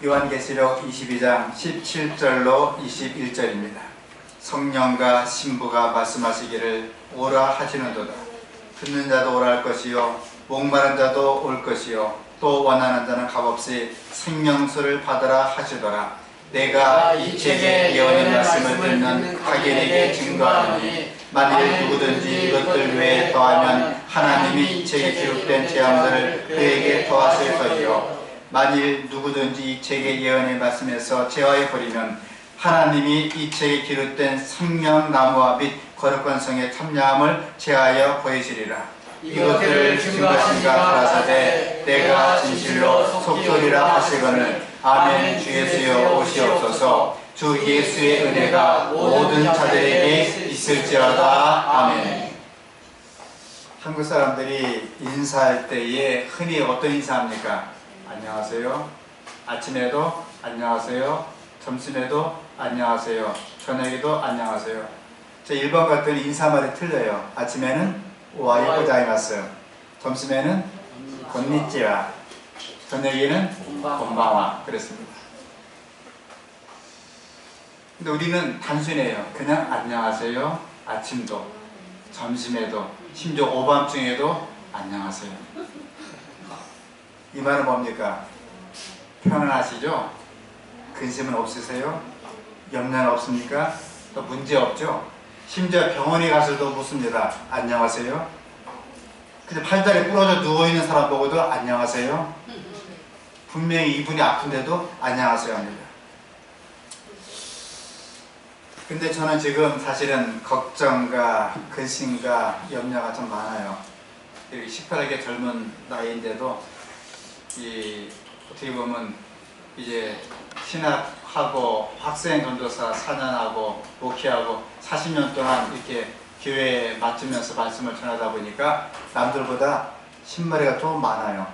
요한계시록 22장 17절로 21절입니다. 성령과 신부가 말씀하시기를 오라 하시는도다. 듣는 자도 오라 할 것이요 목마른 자도 올 것이요 또 원하는 자는 값없이 생명수를 받으라 하시더라. 내가 이 책의 예언의 말씀을 듣는 각인에게 증거하노니 만일 누구든지 이것들 외에 더하면 하나님이 이 책에 기록된 죄함들을 그에게 더하실 터이요 만일 누구든지 이 책의 예언의 말씀에서 제하여 버리면 하나님이 이 책에 기록된 생명나무와 및 거룩한 성의 참여함을 제하여 보이시리라. 이것들을 증거하신가 가라사대 내가 진실로 속소리라 하시거늘 아멘. 주 예수여 오시옵소서. 주 예수의 은혜가 모든 자들에게 있을지어다. 아멘. 한국 사람들이 인사할 때에 흔히 어떤 인사합니까? 안녕하세요. 아침에도 안녕하세요. 점심에도 안녕하세요. 저녁에도 안녕하세요. 제 일본 같은 인사말이 틀려요. 아침에는 오하요 고자이마스, 점심에는 곤니찌와, 저녁에는 곤방와 그랬습니다. 근데 우리는 단순해요. 그냥 안녕하세요. 아침도, 점심에도, 심지어 오밤중에도 안녕하세요. 이 말은 뭡니까? 편안하시죠? 근심은 없으세요? 염려는 없습니까? 또 문제 없죠? 심지어 병원에 가서도 묻습니다. 안녕하세요? 근데 팔다리 부러져 누워있는 사람 보고도 안녕하세요? 분명히 이분이 아픈데도 안녕하세요 합니다. 근데 저는 지금 사실은 걱정과 근심과 염려가 좀 많아요. 이렇게 시퍼렇게 젊은 나이인데도 어떻게 보면 이제 신학하고 학생 전도사 4년하고 목회하고 40년 동안 이렇게 교회에 맞추면서 말씀을 전하다 보니까 남들보다 신머리가 좀 많아요.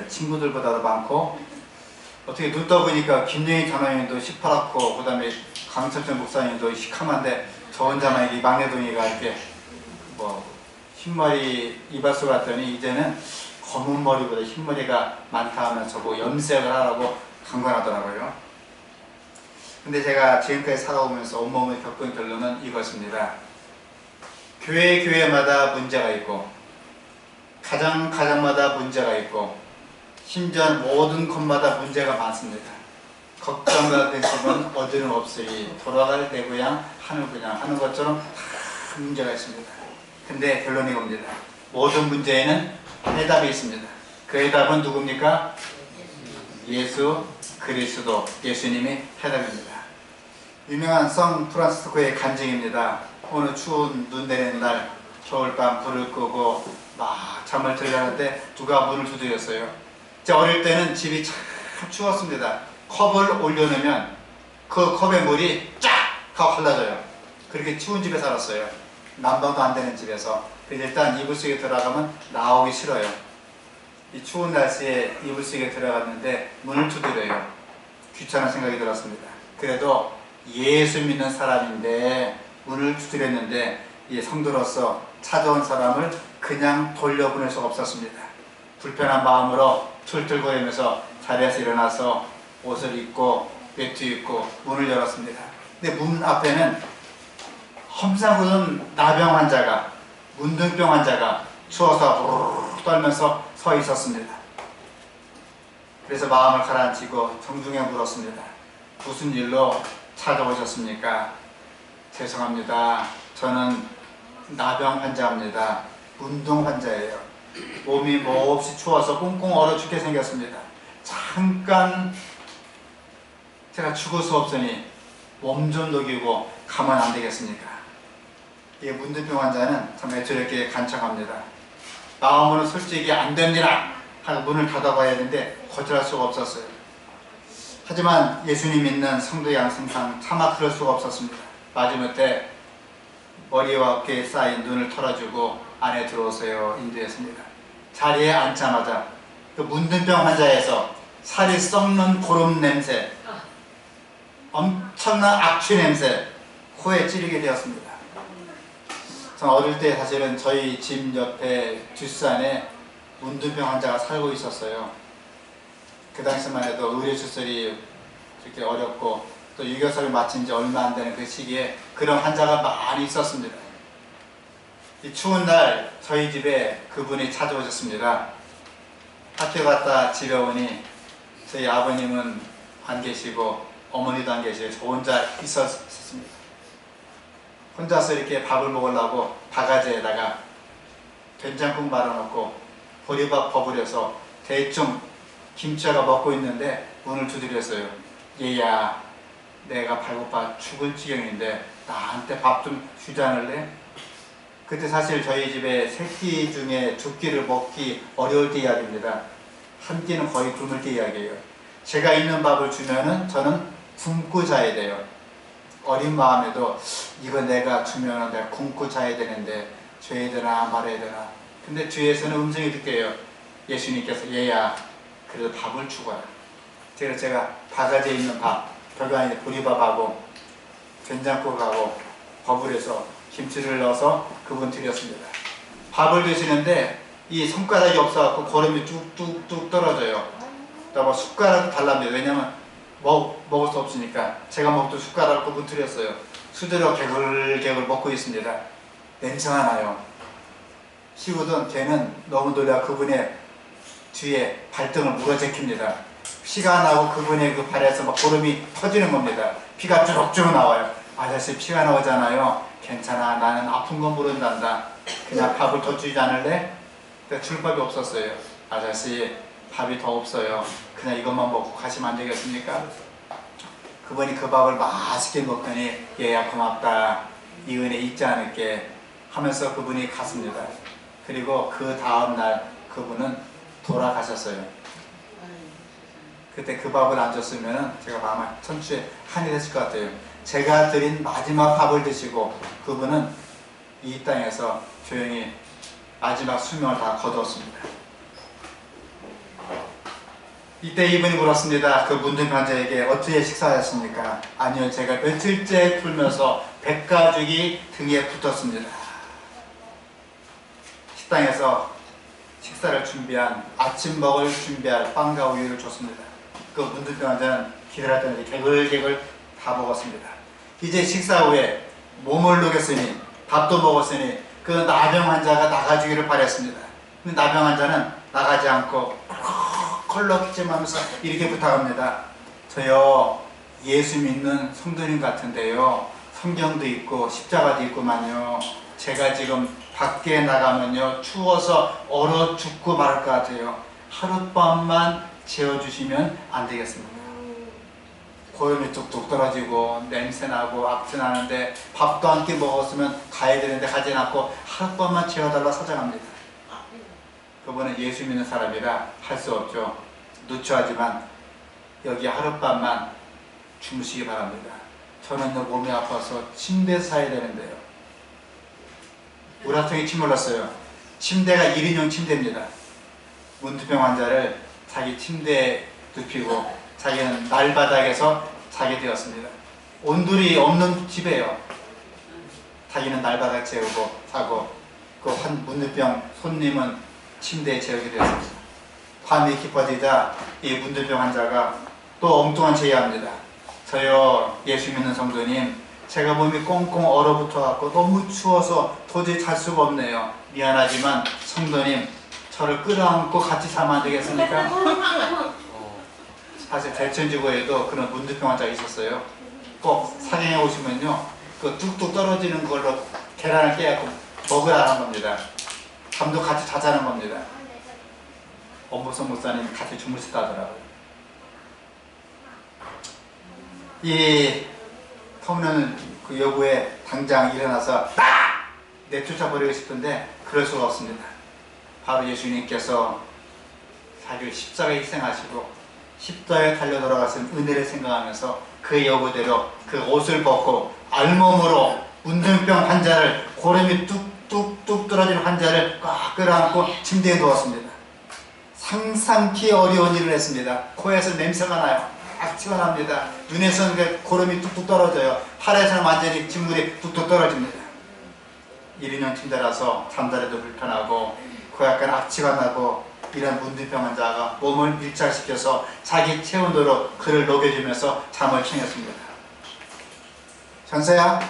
친구들보다도 많고 어떻게 눈 떠보니까 김영희 전화님도 시퍼렇고 그 다음에 강철준 목사님도 시커먼데 저 혼자만 이 막내동이가 이렇게 뭐 흰머리 이발소 갔더니 이제는 검은 머리보다 흰머리가 많다 하면서 뭐 염색을 하라고 강권하더라고요. 근데 제가 지금까지 살아오면서 온몸을 겪은 결론은 이것입니다. 교회마다 문제가 있고 가정마다 문제가 있고 심지어 모든 것마다 문제가 많습니다. 걱정과 근심은 어디는 없으리 돌아갈 내 고향 하늘 그냥 하는 것처럼 다 문제가 있습니다. 근데 결론이 옵니다. 모든 문제에는 해답이 있습니다. 그 해답은 누굽니까? 예수 그리스도, 예수님이 해답입니다. 유명한 성 프란시스코의 간증입니다. 어느 추운 눈 내리는 날 겨울밤 불을 끄고 막 잠을 들려는데 누가 문을 두드렸어요. 제가 어릴 때는 집이 참 추웠습니다. 컵을 올려놓으면 그 컵의 물이 쫙 하고 갈라져요. 그렇게 추운 집에 살았어요. 난방도 안 되는 집에서. 그래서 일단 이불 속에 들어가면 나오기 싫어요. 이 추운 날씨에 이불 속에 들어갔는데 문을 두드려요. 귀찮은 생각이 들었습니다. 그래도 예수 믿는 사람인데 문을 두드렸는데 이 성도로서 찾아온 사람을 그냥 돌려보낼 수가 없었습니다. 불편한 마음으로 툴툴거리면서 자리에서 일어나서 옷을 입고 외투 입고 문을 열었습니다. 근데 문 앞에는 험상궂은 나병 환자가, 문둥병 환자가 추워서 부르르 떨면서 서 있었습니다. 그래서 마음을 가라앉히고 정중히 물었습니다. 무슨 일로 찾아오셨습니까? 죄송합니다. 저는 나병 환자입니다. 문둥 환자예요. 몸이 몹시 추워서 꽁꽁 얼어 죽게 생겼습니다. 잠깐 제가 죽을 수 없으니 몸 좀 녹이고 가면 안 되겠습니까? 이 문둥병 환자는 참 애처롭게 간청합니다. 마음으로는 솔직히 안 됩니다 하고 문을 닫아봐야 하는데 거절할 수가 없었어요. 하지만 예수님 믿는 성도 양심상 차마 그럴 수가 없었습니다. 마지못해 머리와 어깨에 쌓인 눈을 털어주고 안에 들어오세요 인도했습니다. 자리에 앉자마자 그 문둥병 환자에서 살이 썩는 고름 냄새, 엄청난 악취 냄새 코에 찌르게 되었습니다. 저는 어릴 때 사실은 저희 집 옆에 뒷산에 문둥병 환자가 살고 있었어요. 그 당시만 해도 의료 시설이 이렇게 어렵고 또 유교섭이 마친 지 얼마 안 되는 그 시기에 그런 환자가 많이 있었습니다. 이 추운 날 저희 집에 그분이 찾아오셨습니다. 학교 갔다 집에 오니 저희 아버님은 안 계시고 어머니도 안 계시고 저 혼자 있었습니다. 혼자서 이렇게 밥을 먹으려고 바가지에다가 된장국 말아놓고 보리밥 버무려서 대충 김치가 먹고 있는데 문을 두드렸어요. 얘야, 내가 배고파 죽을 지경인데 나한테 밥 좀 주지 않을래? 그때 사실 저희 집에 새끼 중에 두 끼를 먹기 어려울 때 이야기입니다. 한 끼는 거의 굶을 때 이야기예요. 제가 있는 밥을 주면은 저는 굶고 자야 돼요. 어린 마음에도 이거 내가 주면 내가 굶고 자야 되는데 줘야 되나 말아야 되나. 근데 뒤에서는 음성이 듣게요. 예수님께서 얘야, 그래도 밥을 주거라. 그래서 제가 바가지에 있는 밥, 별거 아닌데 보리밥하고 된장국하고 버무려서 김치를 넣어서 그분 드렸습니다. 밥을 드시는데 이 손가락이 없어갖고 거름이 뚝뚝뚝 떨어져요. 뭐 숟가락 달랍니다. 왜냐면 먹을 수 없으니까 제가 먹던 숟가락을 그분 드렸어요. 수저로 개굴개굴 먹고 있습니다. 냄새가 나요. 시우던 걔는 너무 놀라 그분의 뒤에 발등을 물어제킵니다. 피가 나고 그분의 그 발에서 막 고름이 터지는 겁니다. 피가 쭉쭉 나와요. 아저씨 피가 나오잖아요. 괜찮아, 나는 아픈 건 모른단다. 그냥 밥을 더 주지 않을래? 줄 밥이 없었어요. 아저씨 밥이 더 없어요. 그냥 이것만 먹고 가시면 안 되겠습니까? 그분이 그 밥을 맛있게 먹더니 얘야 고맙다, 이 은혜 잊지 않을게 하면서 그분이 갔습니다. 그리고 그 다음날 그분은 돌아가셨어요. 그때 그 밥을 안 줬으면 제가 마음에 천추에 한이 됐을 것 같아요. 제가 드린 마지막 밥을 드시고 그분은 이 땅에서 조용히 마지막 수명을 다 거두었습니다. 이때 이분이 물었습니다. 그 문둥이 환자에게 어떻게 식사하셨습니까? 아니요, 제가 며칠째 굶면서 백가죽이 등에 붙었습니다. 식당에서 식사를 준비한, 아침 먹을 준비할 빵과 우유를 줬습니다. 그 문둥이 환자는 기다렸더니 개굴개굴 다 먹었습니다. 이제 식사 후에 몸을 녹였으니 밥도 먹었으니 그 나병 환자가 나가주기를 바랬습니다. 근데 나병 환자는 나가지 않고 컬럭지하면서 이렇게 부탁합니다. 저요, 예수 믿는 성도님 같은데요, 성경도 있고 십자가도 있고만요, 제가 지금 밖에 나가면요 추워서 얼어 죽고 말할 것 같아요. 하룻밤만 재워주시면 안 되겠습니까? 고염이 뚝뚝 떨어지고 냄새나고 악취나는데 밥도 한 끼 먹었으면 가야 되는데 가지 않고 하룻밤만 재워달라 사정합니다. 그분은 예수 믿는 사람이라 할 수 없죠. 누추하지만 여기 하룻밤만 주무시기 바랍니다. 저는 몸이 아파서 침대에서 자야 되는데요. 우라통이 침몰랐어요. 침대가 1인용 침대입니다. 문두병 환자를 자기 침대에 눕히고 자기는 날바닥에서 자게 되었습니다. 온돌이 없는 집이에요. 자기는 날바닥 재우고 자고 그 문두병 손님은 침대에 재우게 되었습니다. 밤이 깊어지자 이 문두병 환자가 또 엉뚱한 제의합니다. 저요, 예수 믿는 성도님, 제가 몸이 꽁꽁 얼어붙어 갖고 너무 추워서 도저히 잘 수가 없네요. 미안하지만 성도님, 저를 끌어안고 같이 자면 안 되겠습니까? 사실 대천지구에도 그런 문두병 환자가 있었어요. 꼭 사경에 오시면요, 그 뚝뚝 떨어지는 걸로 계란을 깨갖고 먹으라는 겁니다. 잠도 같이 자자는 겁니다. 엄보성 목사님 같이 주무시다 하더라고요. 이 터무는 그 여부에 당장 일어나서 딱 내쫓아버리고 싶은데 그럴 수가 없습니다. 바로 예수님께서 자기를 십자가에 희생하시고 십자가에 달려 돌아가신 은혜를 생각하면서 그 여부대로 그 옷을 벗고 알몸으로 문둥병 환자를, 고름이 뚝뚝뚝 떨어지는 환자를 꽉 끌어안고 침대에 누웠습니다. 상상키 어려운 일을 했습니다. 코에서 냄새가 나요. 악취가 납니다. 눈에서는 고름이 뚝뚝 떨어져요. 팔에서는 완전히 진물이 뚝뚝 떨어집니다. 1인용 침대라서 잠자리도 불편하고 고약간 악취가 나고 이런 문득병 환자가 몸을 밀착시켜서 자기 체온으로 그를 녹여주면서 잠을 청했습니다. 전세야,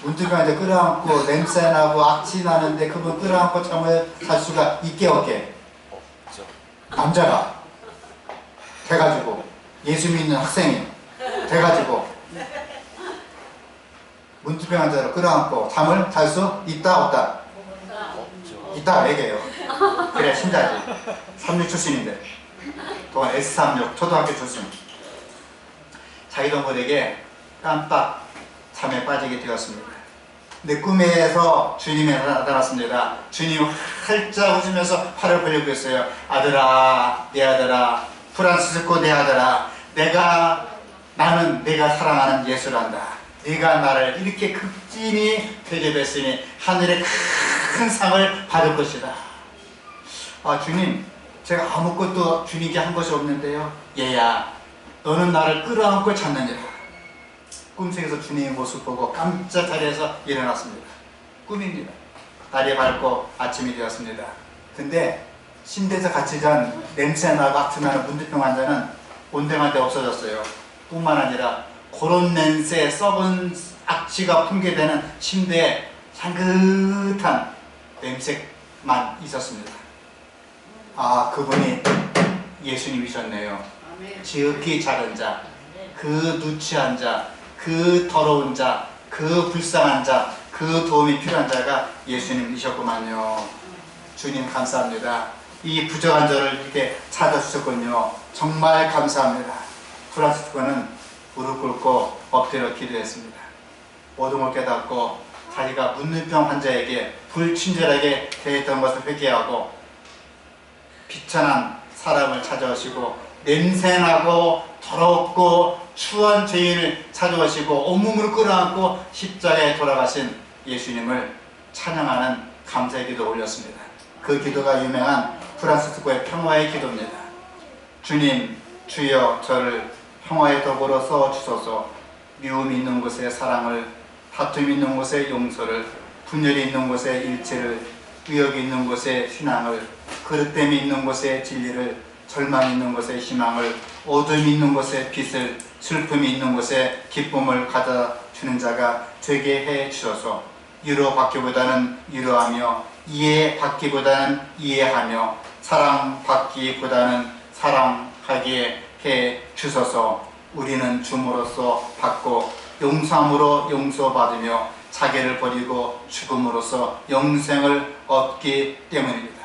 문득병 환자 끌어안고 냄새나고 악취 나는데 그분 끌어안고 잠을 잘 수가 있게 없게 남자가 돼가지고 예수 믿는 학생이 돼가지고 문득병 환자를 끌어안고 잠을 잘 수 있다 없다? 있다 얘기해요. 그래 신자지. 36 출신인데 동안 S36 초등학교 출신. 자기 동물에게 깜빡 잠에 빠지게 되었습니다. 근데 꿈에서 주님이 나타났습니다. 주님이 활짝 웃으면서 팔을 벌리고 있어요. 아들아, 내 아들아, 프란시스코 내 아들아, 나는 내가 사랑하는 예수란다. 네가 나를 이렇게 극진히 대접했으니 하늘의 큰 상을 받을 것이다. 아 주님, 제가 아무것도 주님께 한 것이 없는데요. 얘야, 너는 나를 끌어안고 잤느니라. 꿈속에서 주님의 모습 보고 깜짝 자리에서 일어났습니다. 꿈입니다. 날이 밝고 아침이 되었습니다. 근데 침대에서 같이 잔 냄새나고 악취나는 문득병 환자는 온데간데 없어졌어요. 뿐만 아니라 그런 냄새, 썩은 악취가 풍기되는 침대에 향긋한 냄새만 있었습니다. 아, 그분이 예수님이셨네요. 지극히 작은 자, 그 누추한 자, 그 더러운 자, 그 불쌍한 자, 그 도움이 필요한 자가 예수님이셨구만요. 주님 감사합니다. 이 부족한 저를 이렇게 찾아주셨군요. 정말 감사합니다. 프란시스코는 무릎 꿇고 엎드려 기도했습니다. 모든 걸 깨닫고 자기가 문득병 환자에게 불친절하게 대했던 것을 회개하고 비천한 사람을 찾아오시고 냄새나고 더럽고 추한 죄인을 찾아오시고 온몸으로 끌어안고 십자가에 돌아가신 예수님을 찬양하는 감사의 기도 올렸습니다. 그 기도가 유명한 프란시스코의 평화의 기도입니다. 주님, 주여 저를 평화의 덕으로 써주소서. 미움이 있는 곳에 사랑을, 다툼이 있는 곳에 용서를, 분열이 있는 곳에 일치를, 의욕이 있는 곳에 신앙을, 그릇됨이 있는 곳에 진리를, 절망이 있는 곳에 희망을, 어둠이 있는 곳에 빛을, 슬픔이 있는 곳에 기쁨을 가져다 주는 자가 되게 해 주소서. 위로받기보다는 위로하며, 이해받기보다는 이해하며, 사랑받기보다는 사랑하게 해 주소서. 우리는 줌으로써 받고 용서함으로 용서받으며 자기를 버리고 죽음으로써 영생을 얻기 때문입니다.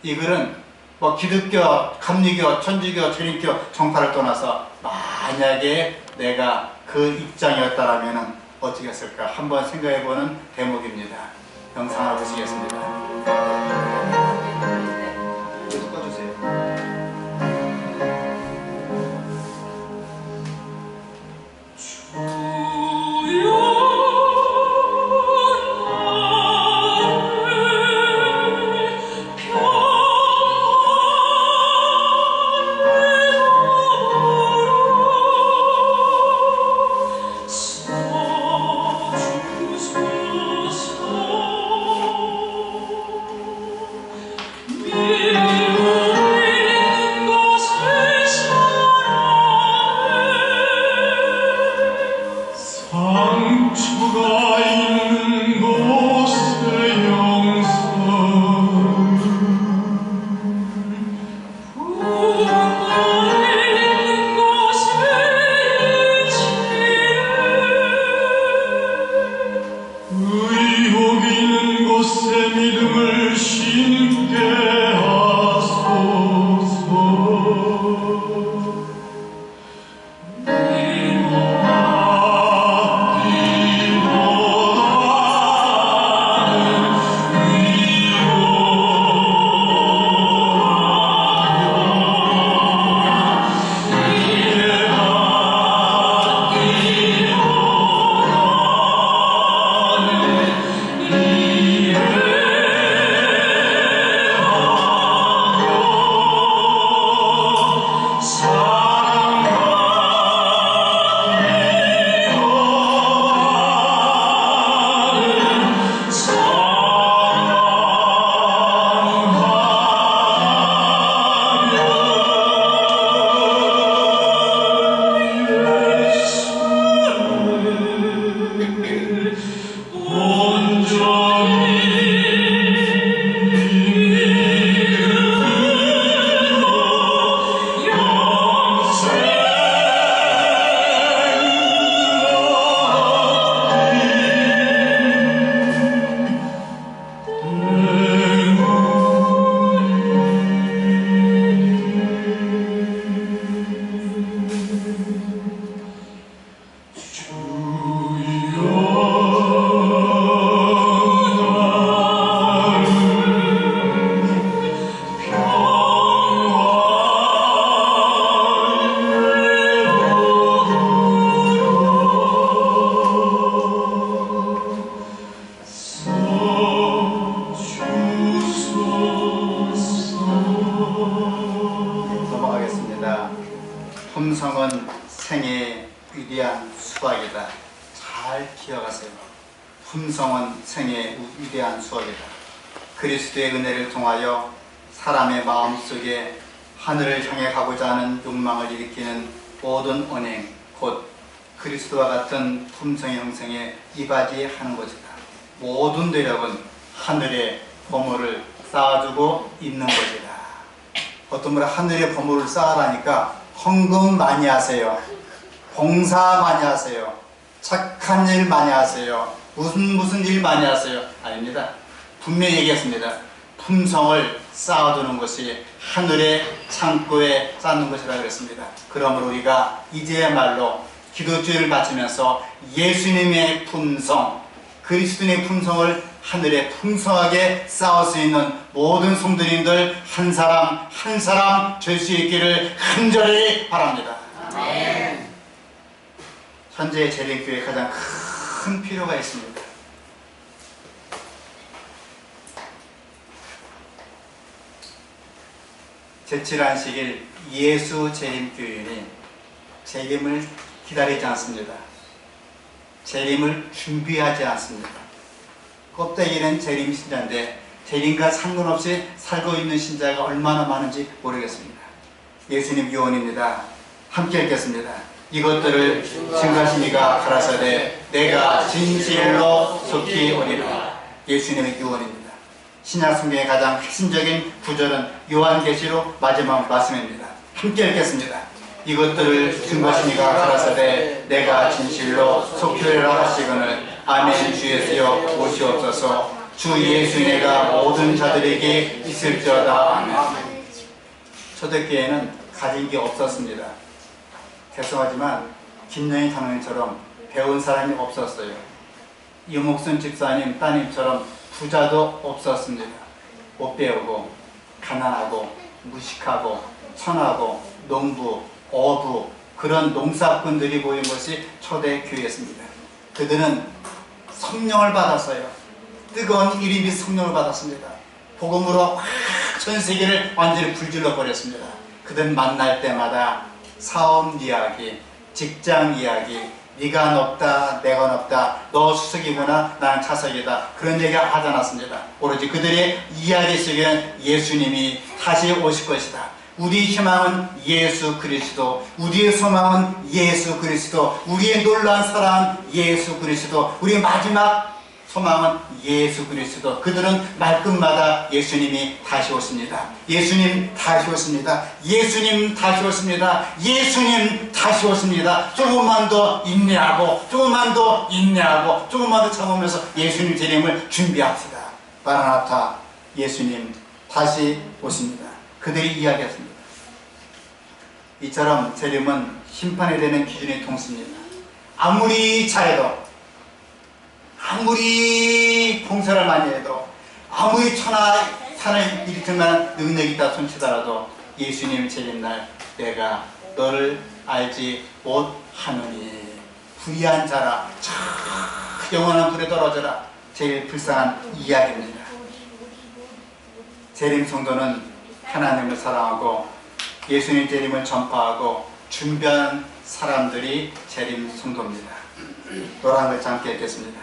이 글은 뭐 기독교, 감리교, 천주교, 재림교 정파를 떠나서 만약에 내가 그 입장이었다면 어떻게 했을까 한번 생각해보는 대목입니다. 영상을 보시겠습니다. 생애의 위대한 수확이다. 잘 기억하세요. 품성은 생애의 위대한 수확이다. 그리스도의 은혜를 통하여 사람의 마음속에 하늘을 향해 가고자 하는 욕망을 일으키는 모든 언행, 곧 그리스도와 같은 품성의 형성에 이바지하는 것이다. 모든 노력은 하늘의 보물을 쌓아주고 있는 것이다. 어떤 분은 하늘의 보물을 쌓으라니까 헌금 많이 하세요. 봉사 많이 하세요. 착한 일 많이 하세요. 무슨 일 많이 하세요. 아닙니다. 분명히 얘기했습니다. 품성을 쌓아두는 것이 하늘의 창고에 쌓는 것이라 그랬습니다. 그러므로 우리가 이제야말로 기도주의를 바치면서 예수님의 품성, 그리스도의 품성을 하늘에 풍성하게 쌓을 수 있는 모든 성도님들 한 사람 한 사람 될 수 있기를 간절히 바랍니다. 아멘. 현재 재림교회에 가장 큰 필요가 있습니다. 제7안식일 예수 재림교인이 재림을 기다리지 않습니다. 재림을 준비하지 않습니다. 껍데기는 재림 신자인데 재림과 상관없이 살고 있는 신자가 얼마나 많은지 모르겠습니다. 예수님 유언입니다. 함께 읽겠습니다. 이것들을 증가시니가 가라사대 내가 진실로 속히 오리라. 예수님의 유언입니다. 신약 성경의 가장 핵심적인 구절은 요한계시록 마지막 말씀입니다. 함께 읽겠습니다. 이것들을 증거하시니가 가라사대 내가 진실로 속히 오리라 하시거늘 아멘. 주 예수여 오시옵소서. 주 예수님가 모든 자들에게 있을지어다. 아멘. 초대교회는 가진 게 없었습니다. 죄송하지만 김영희 장로님처럼 배운 사람이 없었어요. 이목순 집사님 따님처럼 부자도 없었습니다. 못 배우고 가난하고 무식하고 천하고 농부 어부 그런 농사꾼들이 모인 것이 초대교회였습니다. 그들은 성령을 받았어요. 뜨거운 이름이 성령을 받았습니다. 복음으로 전 세계를 완전히 불질러 버렸습니다. 그들은 만날 때마다 사업 이야기, 직장 이야기, 네가 높다 내가 높다 너 수석이구나 나는 차석이다 그런 얘기가 하지 않았습니다. 오로지 그들의 이야기 속에는 예수님이 다시 오실 것이다. 우리의 희망은 예수 그리스도, 우리의 소망은 예수 그리스도, 우리의 놀라운 사랑은 예수 그리스도, 우리의 마지막 소망은 예수 그리스도. 그들은 말끝마다 예수님이 다시 오십니다. 예수님 다시 오십니다. 예수님 다시 오십니다. 예수님 다시 오십니다. 조금만 더 인내하고 조금만 더 인내하고 조금만 더 참으면서 예수님 재림을 준비합시다. 마라나타 예수님 다시 오십니다. 그들이 이야기했습니다. 이처럼 재림은 심판이 되는 기준의 통수입니다. 아무리 잘해도 아무리 봉사를 많이 해도 아무리 천하산을 일으키는 능력이 있다 손치더라도 예수님 재림날 내가 너를 알지 못하노니 불의한 자라 영원한 불에 떨어져라. 제일 불쌍한 이야기입니다. 재림 성도는 하나님을 사랑하고 예수님 재림을 전파하고 준비한 사람들이 재림 성도입니다. 노란 글자 함께 읽겠습니다.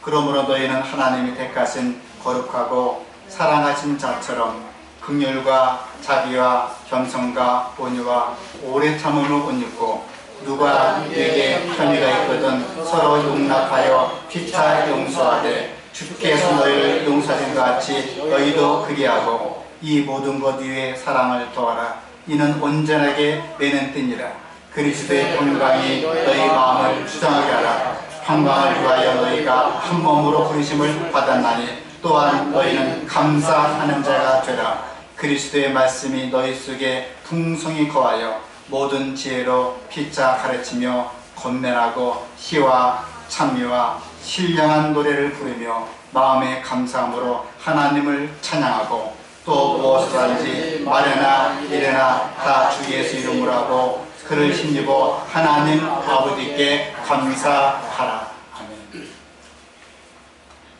그러므로 너희는 하나님이 택하신 거룩하고 사랑하신 자처럼 긍휼과 자비와 겸손과 온유와 오래 참음을 옷 입고 누가 네게 편의가 있거든 서로 용납하여 피차 용서하되 주께서 너희를 용서하신 것 같이 너희도 그리하고 이 모든 것 위에 사랑을 더하라. 이는 온전하게 매는 띠니라. 그리스도의 평강이 너희 마음을 주장하게 하라. 평강을 위하여 너희가 한 몸으로 부르심을 받았나니 또한 너희는 감사하는 자가 되라. 그리스도의 말씀이 너희 속에 풍성히 거하여 모든 지혜로 피차 가르치며 권면하고 희와 찬미와 신령한 노래를 부르며 마음의 감사함으로 하나님을 찬양하고 또 무엇을 하든지 말이나 이래나 다 주 예수 이름으로 하고 그를 힘입어 하나님 아버지께 감사하라. 아멘.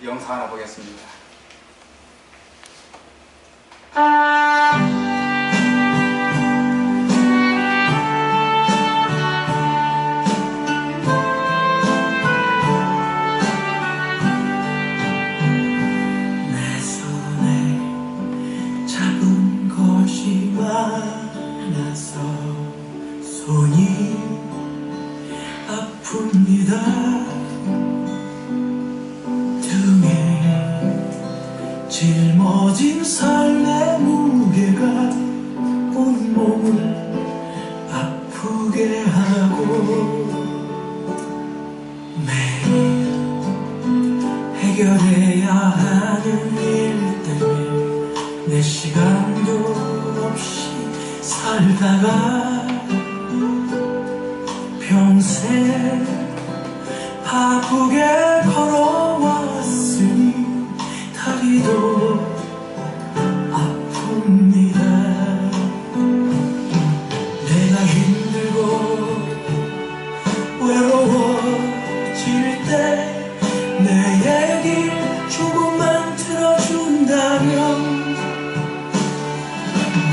영상 하나 보겠습니다. 가슴이 아픕니다. 등에 짊어진 삶의 무게가 온몸을 아프게 하고 매일 해결해야 하는 일 때문에 내 시간도 없이 살다가 평생 아프게 걸어왔으니 다리도 아픕니다. 내가 힘들고 외로워질 때 내 얘기 조금만 들어준다면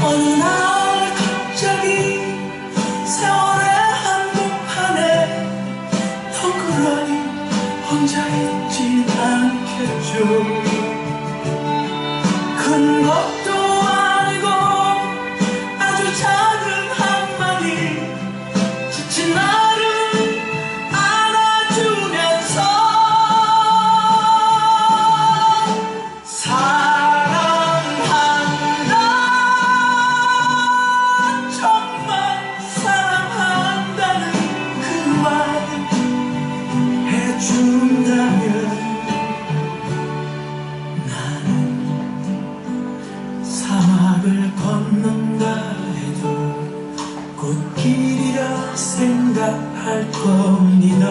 어느 날 갑자기 세월의 한복판에 덩그러니 혼자 있진 않겠죠. 큰 것도 아니고 아주 작은 한마디 지친 나를 안아주면서 사랑한다, 정말 사랑한다는 그 말 해준다면 나는 사막을 걷는다 해도 꽃길이라 생각할 겁니다.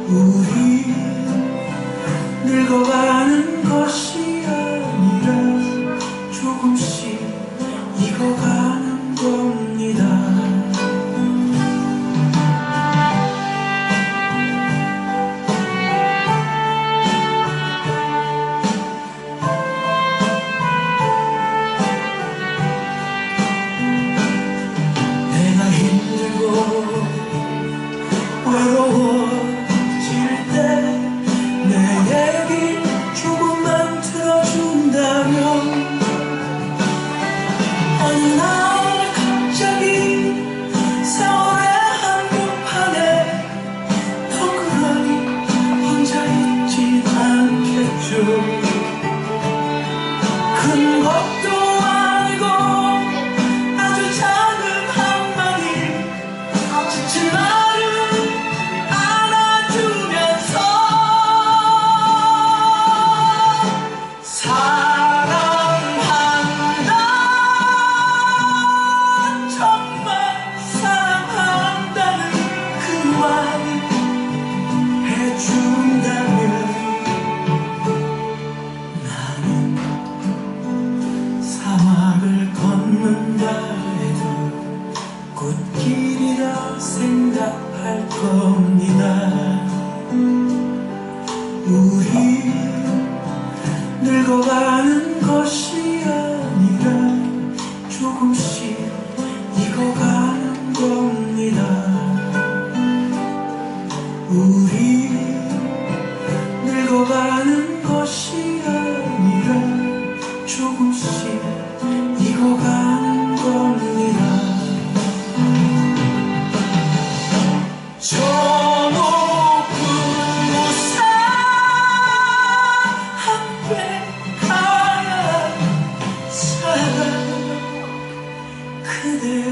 우리 늙어가는 것이 아니라 조금씩 익어가는 겁니다. 내가 힘들고 외로워질 때 내 얘기 조금만 들어준다면 어느 날 갑자기 세월의 한복판에 덩그러니 혼자 있진 않겠죠. 큰 것도 아니고 아주 작은 한마디 지친 나를 안아주면서 사랑한다, 정말 사랑한다는 그 말 해준다면 나는 사막을 걷는다 해도 꽃길이라 생각할 겁니다. 우리 늙어가는 것이 아니라 조금씩 익어가는 겁니다. 우리 늙어가는 것이 아니라 조금씩 익어가는 겁니다. 저 높은 곳에 함께 가야 살아 그대뿐입니다.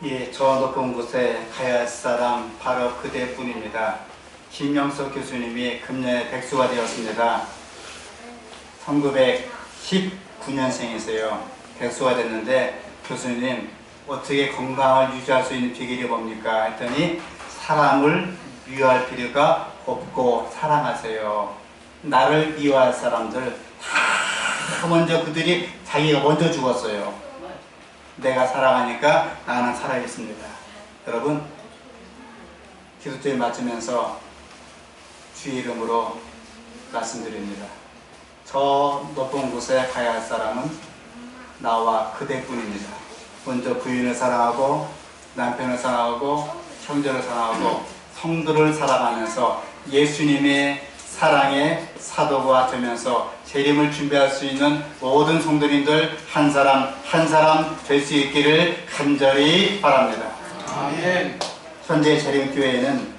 예, 저 높은 곳에 가야 할 사람 바로 그대뿐입니다. 김영석 교수님이 금년에 백수가 되었습니다. 1919년생이세요. 백수가 됐는데 교수님 어떻게 건강을 유지할 수 있는 비결이 뭡니까? 했더니 사람을 미워할 필요가 없고 사랑하세요. 나를 미워할 사람들 다 먼저 그들이 자기가 먼저 죽었어요. 내가 살아가니까 나는 살아있습니다. 여러분 기도를 맞으면서 주의 이름으로 말씀드립니다. 저 높은 곳에 가야 할 사람은 나와 그대뿐입니다. 먼저 부인을 사랑하고 남편을 사랑하고 형제를 사랑하고 성도를 사랑하면서 예수님의 사랑의 사도가 되면서 재림을 준비할 수 있는 모든 성도님들 한 사람 한 사람 될 수 있기를 간절히 바랍니다. 아멘. 현재 재림교회에는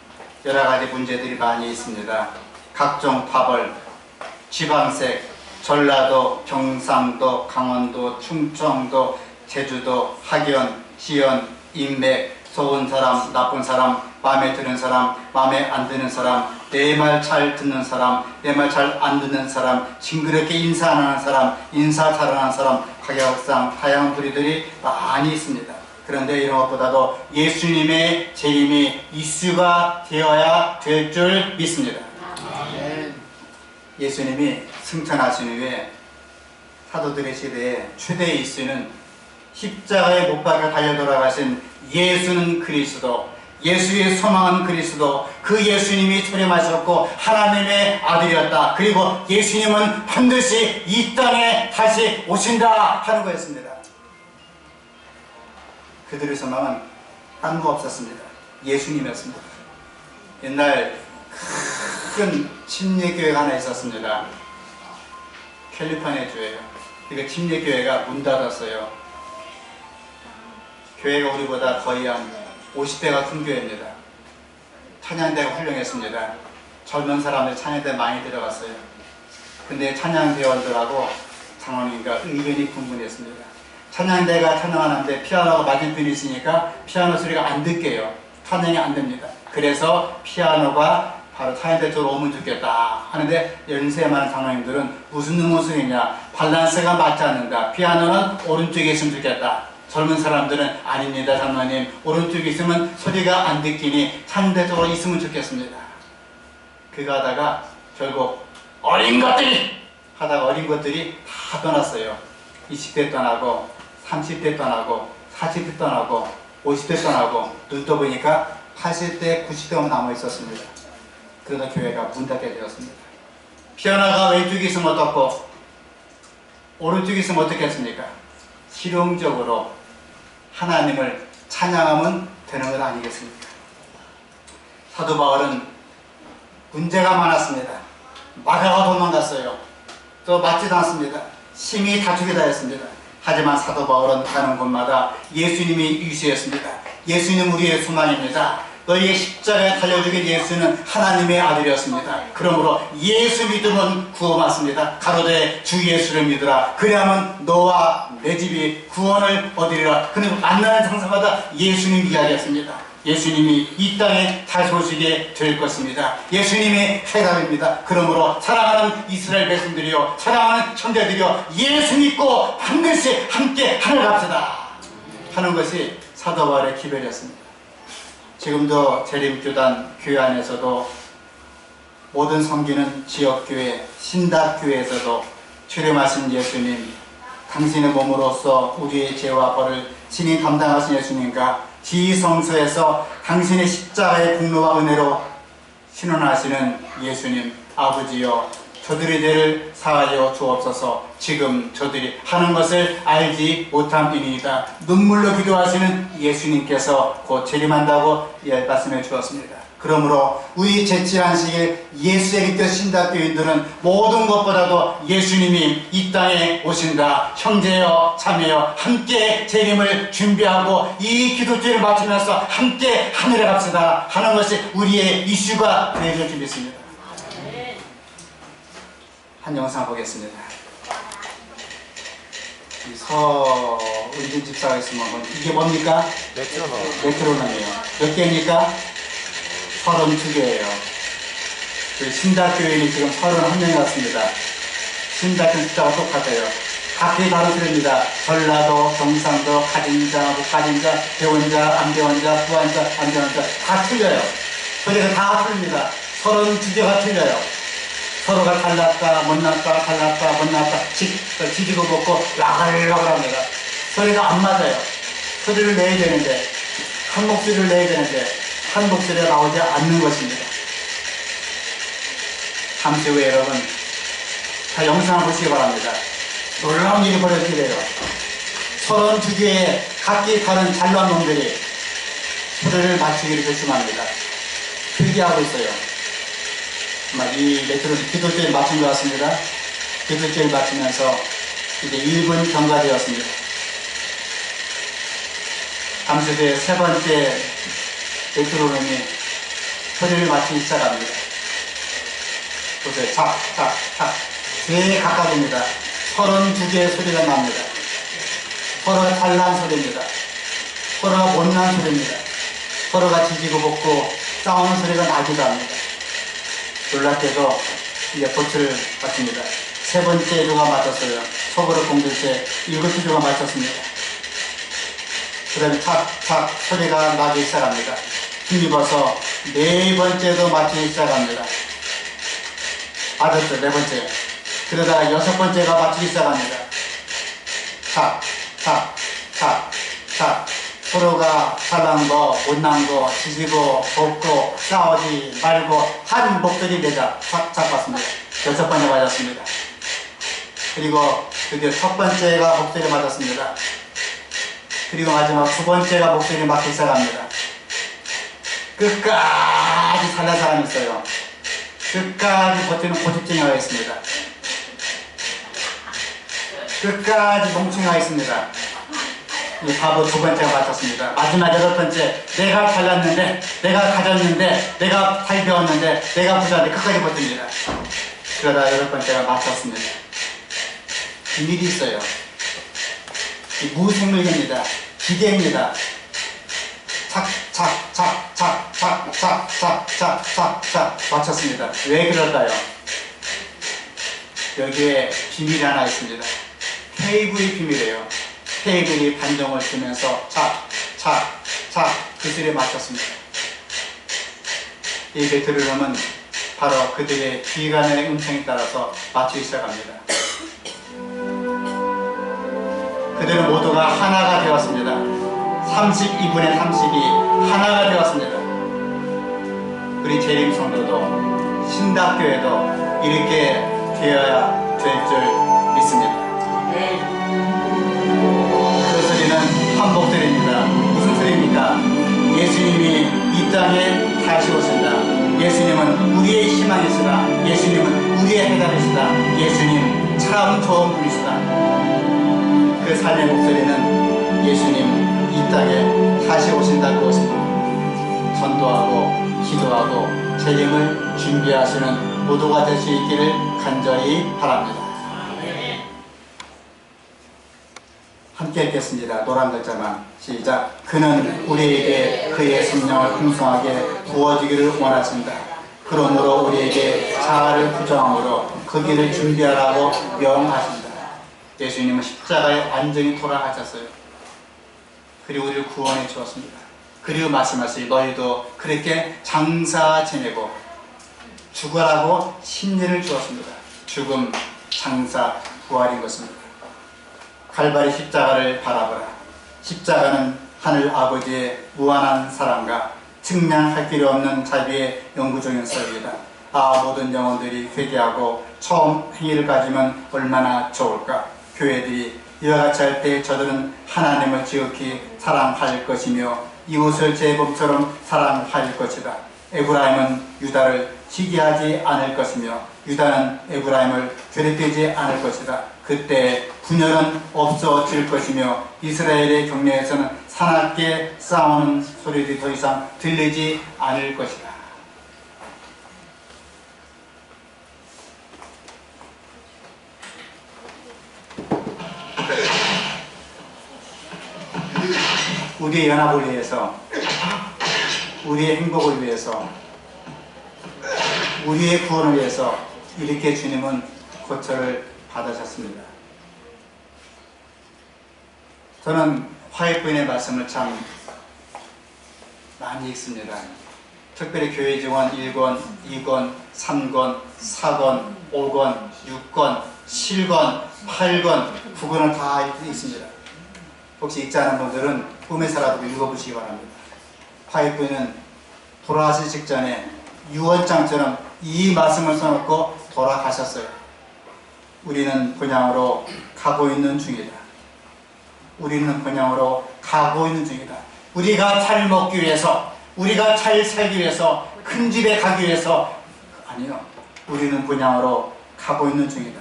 여러 가지 문제들이 많이 있습니다. 각종 파벌, 지방색, 전라도, 경상도, 강원도, 충청도, 제주도, 학연, 지연, 인맥, 좋은 사람, 나쁜 사람, 마음에 드는 사람, 마음에 안 드는 사람, 내 말 잘 듣는 사람, 내 말 잘 안 듣는 사람, 징그럽게 인사 안 하는 사람, 인사 잘하는 사람, 각양상 다양한 부류들이 많이 있습니다. 그런데 이런 것보다도 예수님의 재림이 이슈가 되어야 될 줄 믿습니다. 아멘. 예수님이 승천하신 후에 사도들의 시대에 최대 이슈는 십자가에 못 박혀 달려 돌아가신 예수는 그리스도, 예수의 소망은 그리스도, 그 예수님이 철임하셨고 하나님의 아들이었다. 그리고 예수님은 반드시 이 땅에 다시 오신다 하는 거였습니다. 그들의 소망은 딴 거 없었습니다. 예수님이었습니다. 옛날 큰 침례교회가 하나 있었습니다. 캘리포니아 주예요. 그 침례교회가 문 닫았어요. 교회가 우리보다 거의 한 50대가 큰 교회입니다. 찬양대가 훌륭했습니다. 젊은 사람들 찬양대 많이 들어갔어요. 근데 찬양대원들하고 장로님과 의견이 분분했습니다. 찬양대가 찬양하는데 피아노가 맞은편에 있으니까 피아노 소리가 안 듣게요. 찬양이 안 됩니다. 그래서 피아노가 바로 찬양대 쪽으로 오면 좋겠다 하는데 연세 많은 장로님들은 무슨 소리냐, 밸런스가 맞지 않는다, 피아노는 오른쪽에 있으면 좋겠다. 젊은 사람들은 아닙니다 장로님, 오른쪽에 있으면 소리가 안 듣기니 찬양대 쪽으로 있으면 좋겠습니다. 그거 하다가 결국 어린 것들이 하다가 어린 것들이 다 떠났어요. 20대 떠나고 30대 떠나고 40대 떠나고 50대 떠나고 눈 떠보니까 80대 90대만 남아 있었습니다. 그러다 교회가 문 닫게 되었습니다. 피아노가 왼쪽에 있으면 어떻고 오른쪽에 있으면 어떻겠습니까? 실용적으로 하나님을 찬양하면 되는 것 아니겠습니까? 사도 바울은 문제가 많았습니다. 마가가 도망갔어요. 또 맞지도 않습니다. 심히 다투게 하였습니다. 하지만 사도 바울은 가는 곳마다 예수님이 위시했습니다. 예수님 우리의 소망입니다. 너희의 십자가에 달려 죽인 예수는 하나님의 아들이었습니다. 그러므로 예수 믿으면 구원받습니다. 가로되 주 예수를 믿으라. 그래야만 너와 내 집이 구원을 얻으리라. 그는 만나는 장소마다 예수님 이야기했습니다. 예수님이 이 땅에 다시 오시게 될 것입니다. 예수님의 해답입니다. 그러므로 사랑하는 이스라엘 백성들이요, 사랑하는 형제들이요, 예수 믿고 반드시 함께 하늘 갑시다 하는 것이 사도 바울의 기별이었습니다. 지금도 재림교단 교회 안에서도 모든 섬기는 지역교회, 신학교회에서도 출임하신 예수님, 당신의 몸으로써 우리의 죄와 벌을 친히 감당하신 예수님과 지성소에서 당신의 십자가의 공로와 은혜로 신원하시는 예수님, 아버지여 저들의 죄를 사하여 주옵소서. 지금 저들이 하는 것을 알지 못함이니이다. 눈물로 기도하시는 예수님께서 곧 재림한다고 말씀해 주었습니다. 그러므로 우리 제7안식일 예수의 믿겨 신학교인들은 모든 것보다도 예수님이 이 땅에 오신다, 형제여 자매여 함께 재림을 준비하고 이 기도주의를 마치면서 함께 하늘에 갑시다 하는 것이 우리의 이슈가 되어줄 줄 믿습니다. 한 영상 보겠습니다. 서은진 집사가 있으면 이게 뭡니까? 메트로놈이에요. 몇 개입니까? 32개예요. 신학교인이 지금 31명이 왔습니다. 신학교 숫자가 똑같아요. 각기 다른 소리입니다. 전라도, 경상도, 가진자, 목가진자, 배원자, 안배원자, 부안자, 안배원자 다 틀려요. 소리가 다 틀립니다. 32개가 틀려요. 서로가 달랐다, 못났다, 달랐다, 못났다, 지지고 볶고 라갈라갈합니다. 소리가 안 맞아요. 소리를 내야 되는데, 한 목소리를 내야 되는데 한 목소리가 나오지 않는 것입니다. 잠시 후에 여러분 다 영상을 보시기 바랍니다. 놀라운 일이 벌어지게 돼요. 32개의 각기 다른 잘난 놈들이 소리를 맞추기를 결심합니다. 필기하고 있어요. 이 메트로 기도제를 맞춘 것 같습니다. 기도제를 맞추면서 이제 1분 경과되었습니다. 잠시 후에 세 번째 메트로놈이 소리를 맞추기 시작합니다. 보세요. 착, 착, 착. 되게 가까워입니다. 32개의 소리가 납니다. 서로가 잘난 소리입니다. 서로가 못난 소리입니다. 서로가 지지고 볶고 싸우는 소리가 나기도 합니다. 놀랍게도 이제 보트를 맞춥니다. 세 번째 조가 맞췄어요. 속으로 공들채 7개 조가 맞췄습니다. 그 다음에 착착 소리가 나기 시작합니다. 힘입어서 네 번째도 맞추기 시작합니다. 맞았죠, 네 번째. 그러다가 여섯 번째가 맞추기 시작합니다. 착, 착, 착, 착. 서로가 잘난 거, 못난 거, 지지고, 볶고, 싸우지 말고, 한 목소리 내자. 착 봤습니다. 여섯 번째 맞았습니다. 그리고 드디어 첫 번째가 목소리 맞았습니다. 그리고 마지막 두 번째가 목소리 맞기 시작합니다. 끝까지 살난 사람이 있어요. 끝까지 버티는 고집쟁이가 있습니다. 끝까지 멍청이가 있습니다. 이 바보 두 번째가 맞췄습니다. 마지막 여덟 번째, 내가 잘났는데, 내가 가졌는데, 내가 잘 배웠는데, 내가 부자인데 끝까지 버팁니다. 그러다 여덟 번째가 맞췄습니다. 비밀이 있어요. 이 무생물입니다. 기계입니다. 착 맞췄습니다. 왜 그럴까요? 여기에 비밀이 하나 있습니다. 테이블이 비밀이에요. 테이블이 반동을 주면서 그 소리에 맞췄습니다. 이 메트로놈은 바로 그들의 비관의 음성에 따라서 맞추기 시작합니다. 그들은 모두가 하나가 되었습니다. 32분의 30이 하나가 되었습니다. 우리 재림 성도도 신학교에도 이렇게 되어야 될 줄 믿습니다. 그 소리는 한 목소리입니다. 무슨 소리입니까? 예수님이 이 땅에 다시 오신다. 예수님은 우리의 희망이시다. 예수님은 우리의 해답이시다. 예수님 참 좋은 분이시다. 그 삶의 목소리는 예수님 이 땅에 다시 오신다는 것입니다. 전도하고 기도하고 재림을 준비하시는 모두가 될 수 있기를 간절히 바랍니다. 함께 읽겠습니다. 노란 글자만 시작. 그는 우리에게 그의 성령을 풍성하게 부어주기를 원하신다. 그러므로 우리에게 자아를 부정함으로 그 길을 준비하라고 명하신다. 예수님은 십자가에 완전히 돌아가셨어요. 그리고 우리를 구원해 주었습니다. 그리고 말씀하시니 너희도 그렇게 장사 지내고 죽으라고 심리를 주었습니다. 죽음, 장사, 부활인 것입니다. 갈바리 십자가를 바라보라. 십자가는 하늘 아버지의 무한한 사랑과 측량할 길이 없는 자비의 영구적인 설이다. 모든 영혼들이 회개하고 처음 행위를 가지면 얼마나 좋을까. 교회들이 이와 같이 할 때 저들은 하나님을 지극히 사랑할 것이며 이웃을 제 몸처럼 사랑할 것이다. 에브라임은 유다를 시기하지 않을 것이며 유다는 에브라임을 괴롭히지 않을 것이다. 그때 분열은 없어질 것이며 이스라엘의 경내에서는 사납게 싸우는 소리들이 더 이상 들리지 않을 것이다. 우리의 연합을 위해서, 우리의 행복을 위해서, 우리의 구원을 위해서 이렇게 주님은 고초를 받으셨습니다. 저는 화해부인의 말씀을 참 많이 읽습니다. 특별히 교회 증언 1권, 2권, 3권, 4권, 5권, 6권, 7권, 8권, 9권을 다 읽습니다. 혹시 읽지 않은 분들은 꿈에서라도 읽어보시기 바랍니다. 화해부인은 돌아가실 직전에 유언장처럼 이 말씀을 써놓고 돌아가셨어요. 우리는 본향으로 가고 있는 중이다. 우리는 본향으로 가고 있는 중이다. 우리가 잘 먹기 위해서, 우리가 잘 살기 위해서, 큰 집에 가기 위해서, 아니요. 우리는 분양으로 가고 있는 중이다.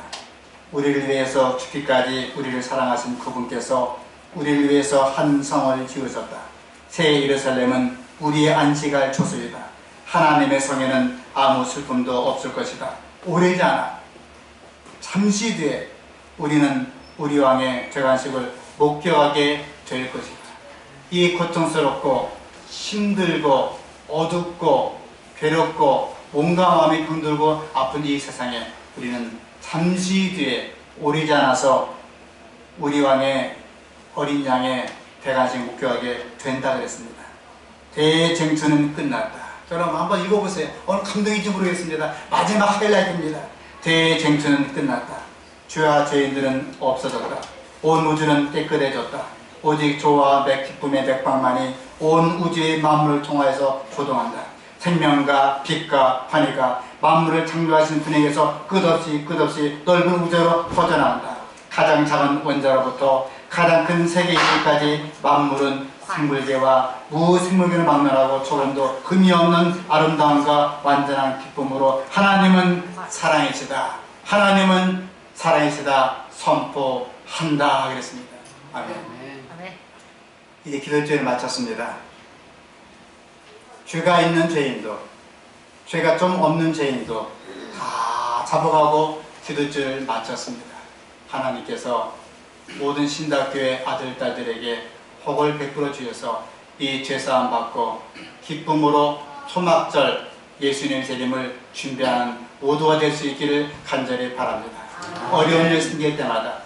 우리를 위해서 죽기까지 우리를 사랑하신 그분께서 우리를 위해서 한 성을 지으셨다. 새 예루살렘은 우리의 안식할 조소이다. 하나님의 성에는 아무 슬픔도 없을 것이다. 오래지 않아. 잠시 뒤에 우리는 우리 왕의 재관식을 목격하게 될 것이다. 이 고통스럽고 힘들고 어둡고 괴롭고 몸과 마음이 병들고 아픈 이 세상에 우리는 잠시 뒤에 오래지 않아서 우리 왕의 어린 양의 대관식 목격하게 된다 그랬습니다. 대쟁투는 끝났다. 여러분 한번 읽어보세요. 오늘 감동인지 모르겠습니다. 마지막 하이라이트입니다. 대쟁투는 끝났다. 죄와 죄인들은 없어졌다. 온 우주는 깨끗해졌다. 오직 조와 기쁨의 맥박만이 온 우주의 만물을 통하여서 조동한다. 생명과 빛과 환희가 만물을 창조하신 분에게서 끝없이 넓은 우주로 퍼져나간다. 가장 작은 원자로부터 가장 큰 세계이기까지 만물은 생물계와 무생물계를 막론하고 조금도 금이 없는 아름다움과 완전한 기쁨으로 하나님은 사랑이시다. 하나님은 사랑이시다. 선포한다 그랬습니다. 아멘. 이제 기도절을 마쳤습니다. 죄가 있는 죄인도, 죄가 좀 없는 죄인도 다 잡아가고 기도절을 마쳤습니다. 하나님께서 모든 신학교의 아들, 딸들에게 복을 베풀어 주셔서 이 죄사함 받고 기쁨으로 초막절 예수님의 재림을 준비하는 모두가 될 수 있기를 간절히 바랍니다. 어려운 일 생길 때마다,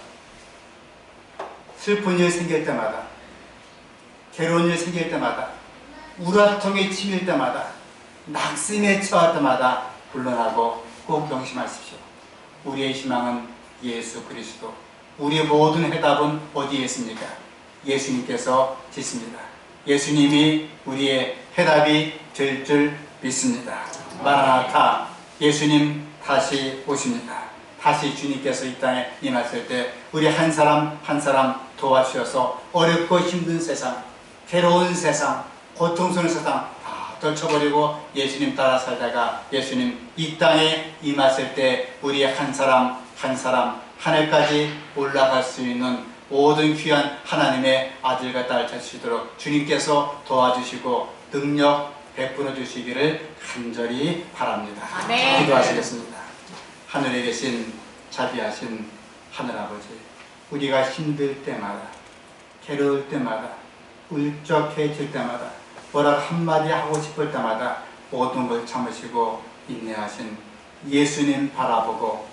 슬픈 일 생길 때마다, 괴로운 일 생길 때마다, 우라통이 치밀 때마다, 낙심에 처할 때마다 물러나고 꼭 명심하십시오. 우리의 희망은 예수 그리스도. 우리의 모든 해답은 어디에 있습니까? 예수님께서 계십니다. 예수님이 우리의 해답이 될 줄 믿습니다. 마라나타, 예수님 다시 오십니다. 다시 주님께서 이 땅에 임하실 때 우리 한 사람 한 사람 도와주셔서 어렵고 힘든 세상, 괴로운 세상, 고통스러운 세상 다 떨쳐버리고 예수님 따라 살다가 예수님 이 땅에 임하실 때 우리 한 사람 한 사람 하늘까지 올라갈 수 있는 모든 귀한 하나님의 아들과 딸 되시도록 주님께서 도와주시고 능력 베풀어 주시기를 간절히 바랍니다. 아멘. 기도하시겠습니다. 하늘에 계신 자비하신 하늘아버지, 우리가 힘들 때마다, 괴로울 때마다, 울적해질 때마다, 뭐라 한마디 하고 싶을 때마다 모든 걸 참으시고 인내하신 예수님 바라보고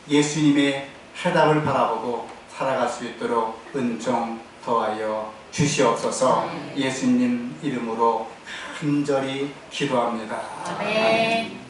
예수님의 해답을 바라보고 살아갈 수 있도록 은총 더하여 주시옵소서. 예수님 이름으로 간절히 기도합니다. 아멘.